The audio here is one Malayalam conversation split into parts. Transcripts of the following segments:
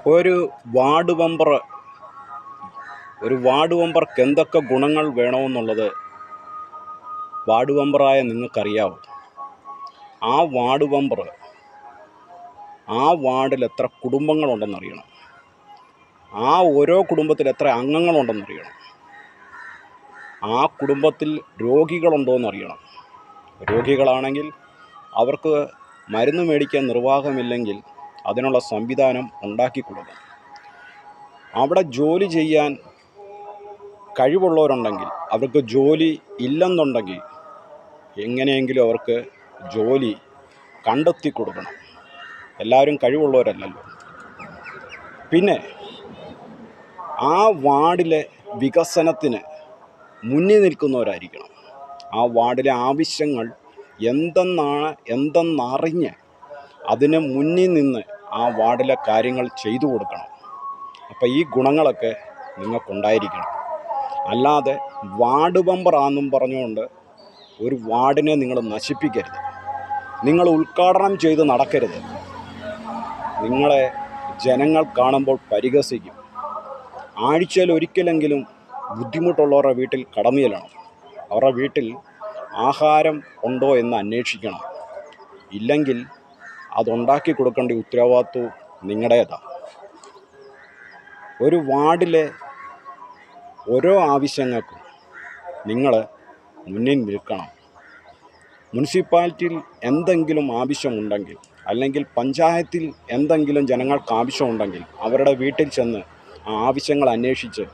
ഒരു വാർഡ് മെമ്പർ ഒരു വാർഡ് മെമ്പർക്ക് എന്തൊക്കെ ഗുണങ്ങൾ വേണമെന്നുള്ളത് വാർഡ് മെമ്പറായ നിങ്ങൾക്കറിയാവും. ആ വാർഡ് മെമ്പർ ആ വാർഡിൽ എത്ര കുടുംബങ്ങളുണ്ടെന്നറിയണം. ആ ഓരോ കുടുംബത്തിൽ എത്ര അംഗങ്ങളുണ്ടെന്നറിയണം. ആ കുടുംബത്തിൽ രോഗികളുണ്ടോ എന്നറിയണം. രോഗികളാണെങ്കിൽ അവർക്ക് മരുന്ന് മേടിക്കാൻ നിർവാഹമില്ലെങ്കിൽ അതിനുള്ള സംവിധാനം ഉണ്ടാക്കി കൊടുക്കണം. അവിടെ ജോലി ചെയ്യാൻ കഴിവുള്ളവരുണ്ടെങ്കിൽ, അവർക്ക് ജോലി ഇല്ലെന്നുണ്ടെങ്കിൽ എങ്ങനെയെങ്കിലും അവർക്ക് ജോലി കണ്ടെത്തി കൊടുക്കണം. എല്ലാവരും കഴിവുള്ളവരല്ലല്ലോ. പിന്നെ ആ വാർഡിലെ വികസനത്തിന് മുന്നിൽ നിൽക്കുന്നവരായിരിക്കണം. ആ വാർഡിലെ ആവശ്യങ്ങൾ എന്തെന്നറിഞ്ഞ് അതിന് മുന്നിൽ നിന്ന് ആ വാർഡിലെ കാര്യങ്ങൾ ചെയ്തു കൊടുക്കണം. അപ്പോൾ ഈ ഗുണങ്ങളൊക്കെ നിങ്ങൾക്കുണ്ടായിരിക്കണം. അല്ലാതെ വാർഡ് മെമ്പറാണെന്നും പറഞ്ഞുകൊണ്ട് ഒരു വാർഡിനെ നിങ്ങൾ നശിപ്പിക്കരുത്. നിങ്ങൾ ഉദ്ഘാടനം ചെയ്ത് നടക്കരുത്. നിങ്ങളെ ജനങ്ങൾ കാണുമ്പോൾ പരിഹസിക്കും. ആഴ്ചയിൽ ഒരിക്കലെങ്കിലും ബുദ്ധിമുട്ടുള്ളവരുടെ വീട്ടിൽ കടന്നു ചെല്ലണം. അവരുടെ വീട്ടിൽ ആഹാരം ഉണ്ടോ എന്ന് അന്വേഷിക്കണം. ഇല്ലെങ്കിൽ അതുണ്ടാക്കി കൊടുക്കേണ്ട ഉത്തരവാദിത്വം നിങ്ങളുടേതാണ്. ഒരു വാർഡിലെ ഓരോ ആവശ്യങ്ങൾക്കും നിങ്ങൾ മുന്നിൽ നിൽക്കണം. മുനിസിപ്പാലിറ്റിയിൽ എന്തെങ്കിലും ആവശ്യമുണ്ടെങ്കിൽ, അല്ലെങ്കിൽ പഞ്ചായത്തിൽ എന്തെങ്കിലും ജനങ്ങൾക്ക് ആവശ്യമുണ്ടെങ്കിൽ അവരുടെ വീട്ടിൽ ചെന്ന് ആ ആവശ്യങ്ങൾ അന്വേഷിച്ച്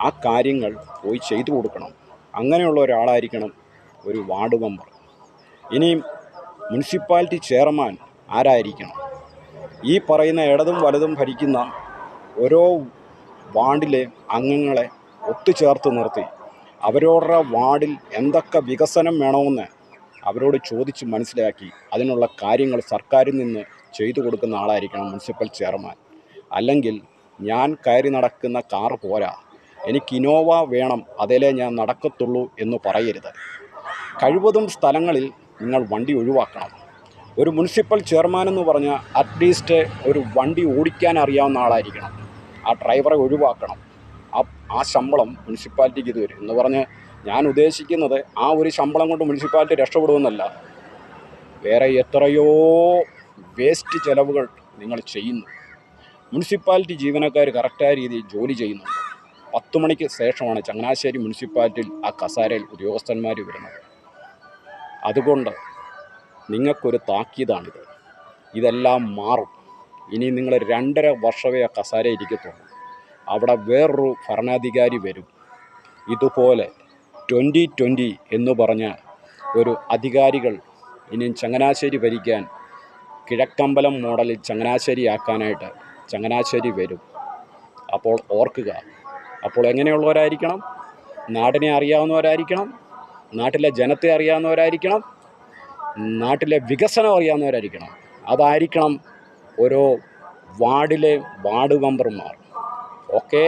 ആ കാര്യങ്ങൾ പോയി ചെയ്തു കൊടുക്കണം. അങ്ങനെയുള്ള ഒരാളായിരിക്കണം ഒരു വാർഡ് മെമ്പർ. ഇനിയും മുനിസിപ്പാലിറ്റി ചെയർമാൻ ആരായിരിക്കണം? ഈ പറയുന്ന ഇടതും വലതും ഭരിക്കുന്ന ഓരോ വാർഡിലെ അംഗങ്ങളെ ഒത്തുചേർത്ത് നിർത്തി അവരവരുടെ വാർഡിൽ എന്തൊക്കെ വികസനം വേണമെന്ന് അവരോട് ചോദിച്ച് മനസ്സിലാക്കി അതിനുള്ള കാര്യങ്ങൾ സർക്കാരിൽ നിന്ന് ചെയ്തു കൊടുക്കുന്ന ആളായിരിക്കണം മുനിസിപ്പൽ ചെയർമാൻ. അല്ലെങ്കിൽ ഞാൻ കയറി നടക്കുന്ന കാർ പോരാ, എനിക്ക് ഇനോവ വേണം, അതിലേ ഞാൻ നടക്കത്തുള്ളൂ എന്ന് പറയരുത്. കഴിവതും സ്ഥലങ്ങളിൽ നിങ്ങൾ വണ്ടി ഒഴിവാക്കണം. ഒരു മുനിസിപ്പൽ ചെയർമാൻ എന്ന് പറഞ്ഞാൽ അറ്റ്ലീസ്റ്റ് ഒരു വണ്ടി ഓടിക്കാൻ അറിയാവുന്ന ആളായിരിക്കണം. ആ ഡ്രൈവറെ ഒഴിവാക്കണം. ആ ശമ്പളം മുനിസിപ്പാലിറ്റിക്ക് ഇത് വരും എന്ന് പറഞ്ഞ് ഞാൻ ഉദ്ദേശിക്കുന്നത് ആ ഒരു ശമ്പളം കൊണ്ട് മുനിസിപ്പാലിറ്റി രക്ഷപ്പെടുമെന്നല്ല. വേറെ എത്രയോ വേസ്റ്റ് ചിലവുകൾ നിങ്ങൾ ചെയ്യുന്നു. മുനിസിപ്പാലിറ്റി ജീവനക്കാർ കറക്റ്റായ രീതിയിൽ ജോലി ചെയ്യുന്നുണ്ട്. 10 മണിക്ക് ശേഷമാണ് ചങ്ങനാശ്ശേരി മുനിസിപ്പാലിറ്റിയിൽ ആ കസാരയിൽ ഉദ്യോഗസ്ഥന്മാർ വരുന്നത്. അതുകൊണ്ട് നിങ്ങൾക്കൊരു താക്കീതാണിത്. ഇതെല്ലാം മാറും. ഇനി നിങ്ങൾ 2.5 വർഷമേ ആ കസാര ഇരിക്കത്തുള്ളൂ. അവിടെ വേറൊരു ഭരണാധികാരി വരും. ഇതുപോലെ 2020 എന്ന് പറഞ്ഞ ഒരു അധികാരികൾ ഇനിയും ചങ്ങനാശ്ശേരി ഭരിക്കാൻ കിഴക്കമ്പലം മോഡലിൽ ചങ്ങനാശ്ശേരി ആക്കാനായിട്ട് ചങ്ങനാശ്ശേരി വരും. അപ്പോൾ ഓർക്കുക, അപ്പോൾ എങ്ങനെയുള്ളവരായിരിക്കണം? നാടിനെ അറിയാവുന്നവരായിരിക്കണം, നാട്ടിലെ ജനത്തെ അറിയാവുന്നവരായിരിക്കണം, നാട്ടിലെ വികസനം അറിയാവുന്നവരായിരിക്കണം. അതായിരിക്കണം ഓരോ വാർഡിലെ വാർഡ് മെമ്പർമാർ. ഓക്കേ.